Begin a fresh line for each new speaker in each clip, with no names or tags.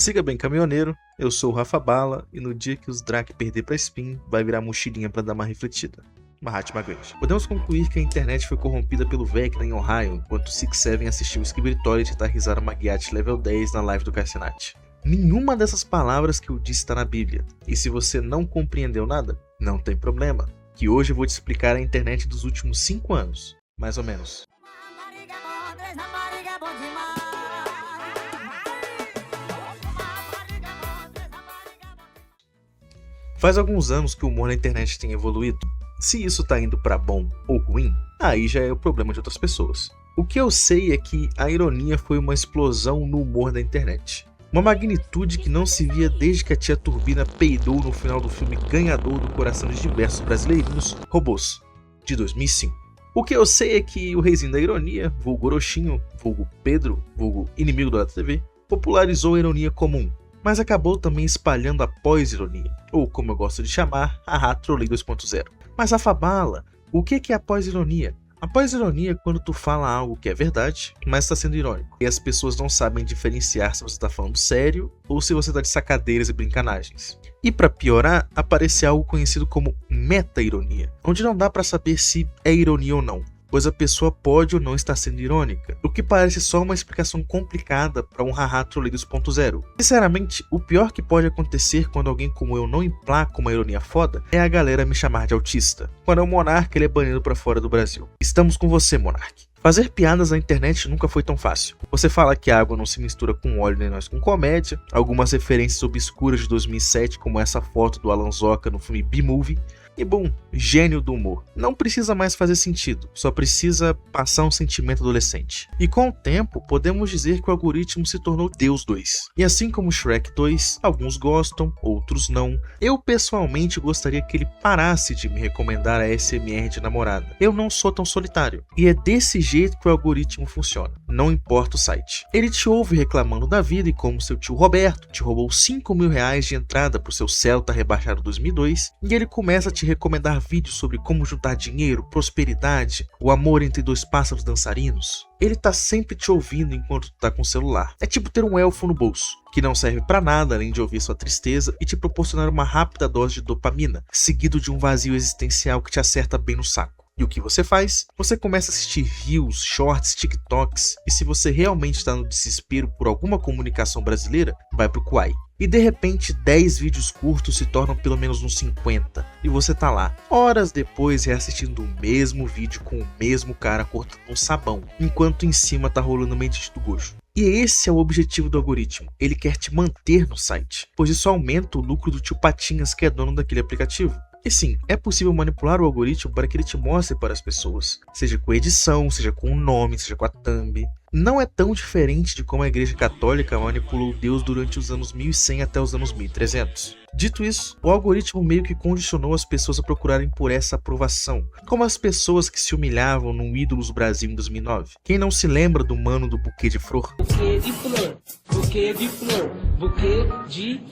Siga bem, caminhoneiro, eu sou o Rafa Bala e no dia que os Drake perder pra Spin, vai virar mochilinha pra dar uma refletida. Mahatma Gandhi. Podemos concluir que a internet foi corrompida pelo Vecna em Ohio, enquanto 6-7 assistiu o Skibbertory tentar risar uma Magiat level 10 na live do Cassinat. Nenhuma dessas palavras que eu disse está na Bíblia, e se você não compreendeu nada, não tem problema, que hoje eu vou te explicar a internet dos últimos 5 anos, mais ou menos. Faz alguns anos que o humor na internet tem evoluído. Se isso tá indo pra bom ou ruim, aí já é o problema de outras pessoas. O que eu sei é que a ironia foi uma explosão no humor da internet. Uma magnitude que não se via desde que a tia Turbina peidou no final do filme ganhador do coração de diversos brasileirinhos, Robôs, de 2005. O que eu sei é que o reizinho da ironia, vulgo Orochinho, vulgo Pedro, vulgo inimigo da TV, popularizou a ironia comum, mas acabou também espalhando a pós-ironia, ou como eu gosto de chamar, a Trolei 2.0. Mas Rafa Bala, o que é a pós-ironia? A pós-ironia é quando tu fala algo que é verdade, mas está sendo irônico, e as pessoas não sabem diferenciar se você está falando sério ou se você está de sacadeiras e brincanagens. E para piorar, aparece algo conhecido como meta-ironia, onde não dá para saber se é ironia ou não, pois a pessoa pode ou não estar sendo irônica, o que parece só uma explicação complicada para um haha Trolei 2.0. Sinceramente, o pior que pode acontecer quando alguém como eu não emplaca uma ironia foda é a galera me chamar de autista. Quando é o Monark, ele é banido para fora do Brasil. Estamos com você, Monark. Fazer piadas na internet nunca foi tão fácil. Você fala que a água não se mistura com óleo nem nós com comédia, algumas referências obscuras de 2007 como essa foto do Alan Zoca no filme B-Movie, e bom, gênio do humor. Não precisa mais fazer sentido, só precisa passar um sentimento adolescente. E com o tempo, podemos dizer que o algoritmo se tornou Deus 2. E assim como Shrek 2, alguns gostam, outros não. Eu pessoalmente gostaria que ele parasse de me recomendar a ASMR de namorada. Eu não sou tão solitário. E é desse jeito que o algoritmo funciona, não importa o site. Ele te ouve reclamando da vida e como seu tio Roberto te roubou 5 mil reais de entrada pro seu Celta rebaixado 2002, e ele começa a te recomendar vídeos sobre como juntar dinheiro, prosperidade, o amor entre dois pássaros dançarinos. Ele tá sempre te ouvindo enquanto tu tá com o celular. É tipo ter um elfo no bolso, que não serve pra nada além de ouvir sua tristeza e te proporcionar uma rápida dose de dopamina, seguido de um vazio existencial que te acerta bem no saco. E o que você faz? Você começa a assistir reels, shorts, tiktoks, e se você realmente está no desespero por alguma comunicação brasileira, vai pro Quai. E de repente 10 vídeos curtos se tornam pelo menos uns 50, e você tá lá, horas depois reassistindo o mesmo vídeo com o mesmo cara cortando um sabão, enquanto em cima tá rolando mente do gojo. E esse é o objetivo do algoritmo, ele quer te manter no site, pois isso aumenta o lucro do tio Patinhas que é dono daquele aplicativo. E sim, é possível manipular o algoritmo para que ele te mostre para as pessoas, seja com edição, seja com o nome, seja com a thumb. Não é tão diferente de como a Igreja Católica manipulou Deus durante os anos 1100 até os anos 1300. Dito isso, o algoritmo meio que condicionou as pessoas a procurarem por essa aprovação, como as pessoas que se humilhavam no Ídolos Brasil em 2009. Quem não se lembra do mano do buquê de flor?
Buquê de flor, buquê de flor, buquê de...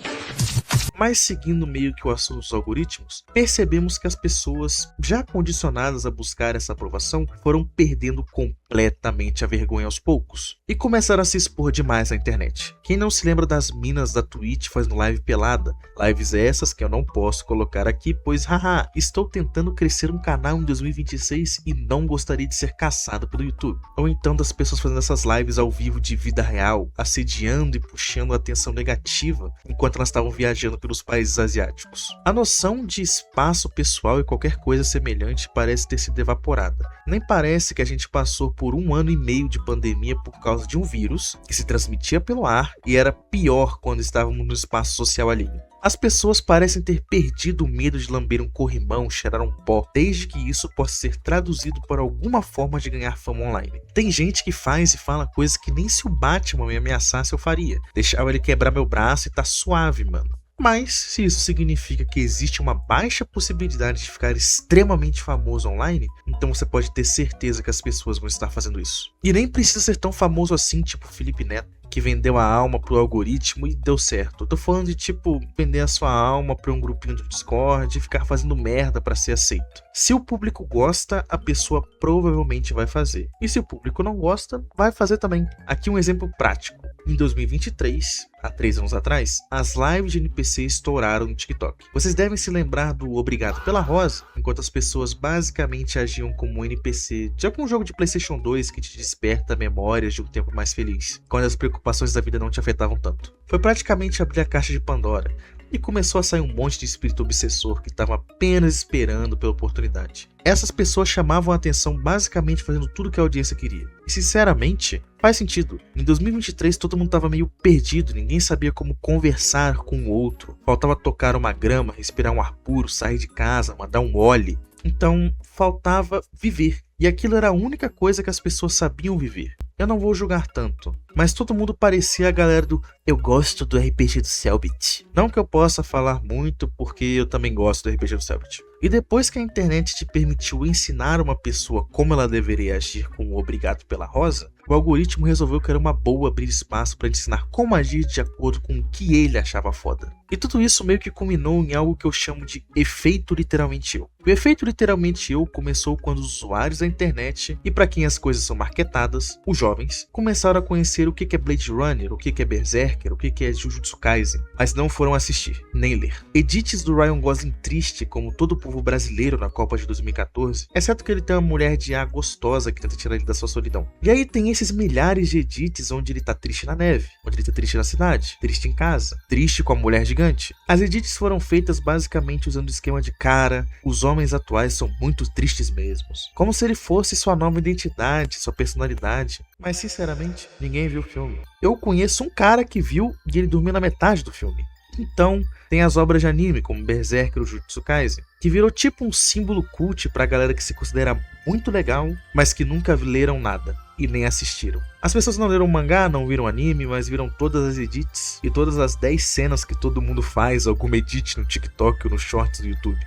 Mas seguindo meio que o assunto dos algoritmos, percebemos que as pessoas, já condicionadas a buscar essa aprovação, foram perdendo completamente a vergonha aos poucos e começaram a se expor demais na internet. Quem não se lembra das minas da Twitch fazendo live pelada? Lives essas que eu não posso colocar aqui, pois haha, estou tentando crescer um canal em 2026 e não gostaria de ser caçado pelo YouTube. Ou então das pessoas fazendo essas lives ao vivo de vida real, assediando e puxando a atenção negativa enquanto elas estavam viajando pelos países asiáticos. A noção de espaço pessoal e qualquer coisa semelhante parece ter sido evaporada. Nem parece que a gente passou por 1 ano e meio de pandemia por causa de um vírus que se transmitia pelo ar e era pior quando estávamos no espaço social alheio. As pessoas parecem ter perdido o medo de lamber um corrimão, cheirar um pó, desde que isso possa ser traduzido para alguma forma de ganhar fama online. Tem gente que faz e fala coisas que nem se o Batman me ameaçasse eu faria. Deixava ele quebrar meu braço e tá suave, mano. Mas, se isso significa que existe uma baixa possibilidade de ficar extremamente famoso online, então você pode ter certeza que as pessoas vão estar fazendo isso. E nem precisa ser tão famoso assim, tipo Felipe Neto, que vendeu a alma pro algoritmo e deu certo. Eu tô falando de tipo, vender a sua alma pra um grupinho do Discord e ficar fazendo merda pra ser aceito. Se o público gosta, a pessoa provavelmente vai fazer. E se o público não gosta, vai fazer também. Aqui um exemplo prático. Em 2023, há 3 anos atrás, as lives de NPC estouraram no TikTok. Vocês devem se lembrar do Obrigado pela Rosa, enquanto as pessoas basicamente agiam como um NPC de algum jogo de PlayStation 2 que te desperta memórias de um tempo mais feliz, quando as preocupações da vida não te afetavam tanto. Foi praticamente abrir a caixa de Pandora, e começou a sair um monte de espírito obsessor que estava apenas esperando pela oportunidade. Essas pessoas chamavam a atenção basicamente fazendo tudo que a audiência queria. E sinceramente, faz sentido. Em 2023 todo mundo estava meio perdido, ninguém sabia como conversar com o outro. Faltava tocar uma grama, respirar um ar puro, sair de casa, mandar um olhe. Então faltava viver. E aquilo era a única coisa que as pessoas sabiam viver. Eu não vou julgar tanto, mas todo mundo parecia a galera do "eu gosto do RPG do Cellbit". Não que eu possa falar muito, porque eu também gosto do RPG do Cellbit. E depois que a internet te permitiu ensinar uma pessoa como ela deveria agir com o Obrigado pela Rosa, o algoritmo resolveu que era uma boa abrir espaço para ensinar como agir de acordo com o que ele achava foda. E tudo isso meio que culminou em algo que eu chamo de efeito literalmente eu. O efeito literalmente eu começou quando os usuários da internet, e para quem as coisas são marketadas, os jovens, começaram a conhecer o que é Blade Runner, o que é Berserker, o que é Jujutsu Kaisen, mas não foram assistir, nem ler. Edits do Ryan Gosling triste, como todo o povo brasileiro na Copa de 2014, exceto que ele tem uma mulher de ar gostosa que tenta tirar ele da sua solidão. E aí tem esses milhares de edits onde ele tá triste na neve, onde ele tá triste na cidade, triste em casa, triste com a mulher gigante. As edits foram feitas basicamente usando o esquema de cara, os homens atuais são muito tristes mesmos, como se ele fosse sua nova identidade, sua personalidade. Mas sinceramente, ninguém viu o filme. Eu conheço um cara que viu e ele dormiu na metade do filme. Então, tem as obras de anime, como Berserker ou Jujutsu Kaisen, que virou tipo um símbolo cult pra galera que se considera muito legal, mas que nunca leram nada e nem assistiram. As pessoas não leram mangá, não viram anime, mas viram todas as edits e todas as 10 cenas que todo mundo faz, alguma edit no TikTok ou nos shorts do YouTube.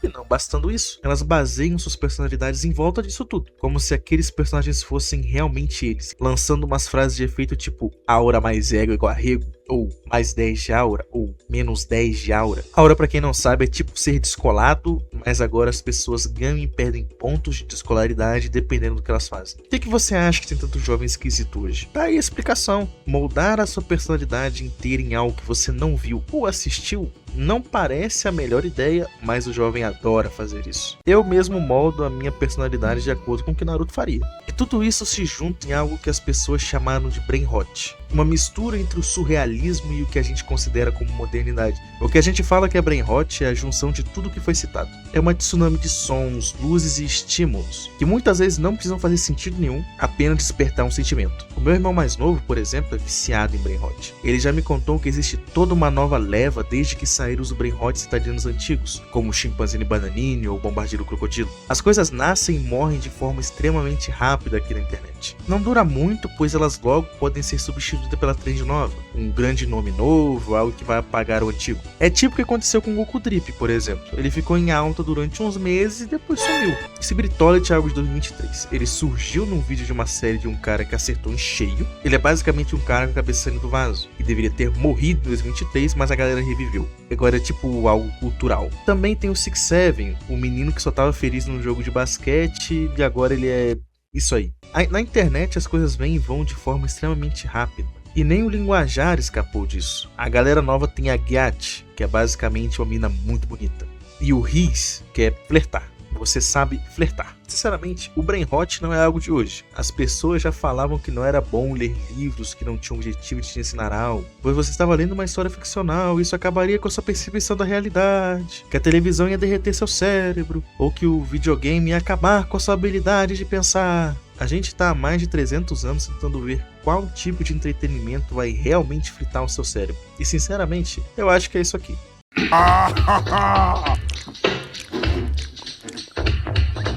E não bastando isso, elas baseiam suas personalidades em volta disso tudo, como se aqueles personagens fossem realmente eles, lançando umas frases de efeito tipo aura mais ego igual a rego, ou mais 10 de aura, ou menos 10 de aura. Aura, pra quem não sabe, é tipo ser descolado, mas agora as pessoas ganham e perdem pontos de descolaridade dependendo do que elas fazem. Por que você acha que tem tanto jovem esquisito hoje? Tá aí a explicação. Moldar a sua personalidade inteira em algo que você não viu ou assistiu não parece a melhor ideia, mas o jovem adora fazer isso. Eu mesmo moldo a minha personalidade de acordo com o que Naruto faria. E tudo isso se junta em algo que as pessoas chamaram de brain rot. Uma mistura entre o surrealismo e o que a gente considera como modernidade. O que a gente fala que é brain rot é a junção de tudo que foi citado. É uma tsunami de sons, luzes e estímulos, que muitas vezes não precisam fazer sentido nenhum, apenas despertar um sentimento. O meu irmão mais novo, por exemplo, é viciado em brain rot. Ele já me contou que existe toda uma nova leva desde que saíram os brain rot citadinos antigos, como o Chimpanzini Bananini ou o Bombardeiro Crocodilo. As coisas nascem e morrem de forma extremamente rápida aqui na internet. Não dura muito, pois elas logo podem ser substituídas pela trend nova, um grande nome novo, algo que vai apagar o antigo. É tipo o que aconteceu com o Goku Drip, por exemplo. Ele ficou em alta durante uns meses e depois sumiu. Esse Britollet é algo de 2023. Ele surgiu num vídeo de uma série de um cara que acertou em cheio. Ele é basicamente um cara com a cabeça saindo do vaso, e deveria ter morrido em 2023, mas a galera reviveu. Agora é tipo algo cultural. Também tem o 6-7, o menino que só tava feliz num jogo de basquete e agora ele é isso aí. Na internet as coisas vêm e vão de forma extremamente rápida. E nem o linguajar escapou disso. A galera nova tem a Gyat, que é basicamente uma mina muito bonita. E o Riz, que é flertar. Você sabe flertar. Sinceramente, o brain rot não é algo de hoje. As pessoas já falavam que não era bom ler livros que não tinham objetivo de te ensinar algo, pois você estava lendo uma história ficcional e isso acabaria com a sua percepção da realidade, que a televisão ia derreter seu cérebro, ou que o videogame ia acabar com a sua habilidade de pensar. A gente está há mais de 300 anos tentando ver qual tipo de entretenimento vai realmente fritar o seu cérebro. E sinceramente, eu acho que é isso aqui.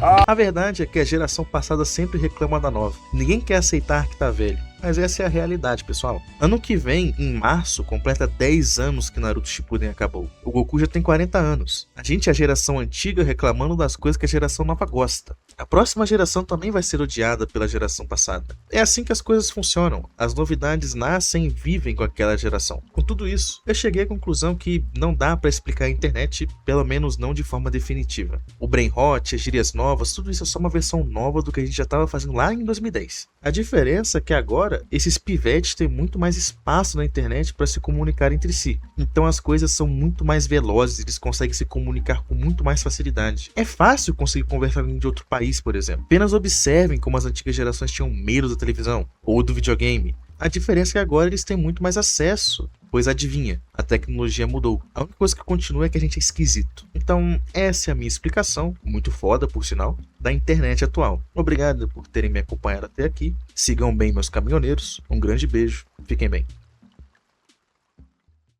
A verdade é que a geração passada sempre reclama da nova. Ninguém quer aceitar que tá velho. Mas essa é a realidade, pessoal. Ano que vem, em março, completa 10 anos que Naruto Shippuden acabou. O Goku já tem 40 anos. A gente é a geração antiga reclamando das coisas que a geração nova gosta. A próxima geração também vai ser odiada pela geração passada. É assim que as coisas funcionam. As novidades nascem e vivem com aquela geração. Com tudo isso, eu cheguei à conclusão que não dá pra explicar a internet, pelo menos não de forma definitiva. O brain rot, as gírias novas, tudo isso é só uma versão nova do que a gente já estava fazendo lá em 2010. A diferença é que agora agora, esses pivetes têm muito mais espaço na internet para se comunicar entre si. Então as coisas são muito mais velozes, eles conseguem se comunicar com muito mais facilidade. É fácil conseguir conversar com alguém de outro país, por exemplo. Apenas observem como as antigas gerações tinham medo da televisão ou do videogame. A diferença é que agora eles têm muito mais acesso, pois adivinha, a tecnologia mudou. A única coisa que continua é que a gente é esquisito. Então, essa é a minha explicação, muito foda por sinal, da internet atual. Obrigado por terem me acompanhado até aqui. Sigam bem meus caminhoneiros. Um grande beijo. Fiquem bem.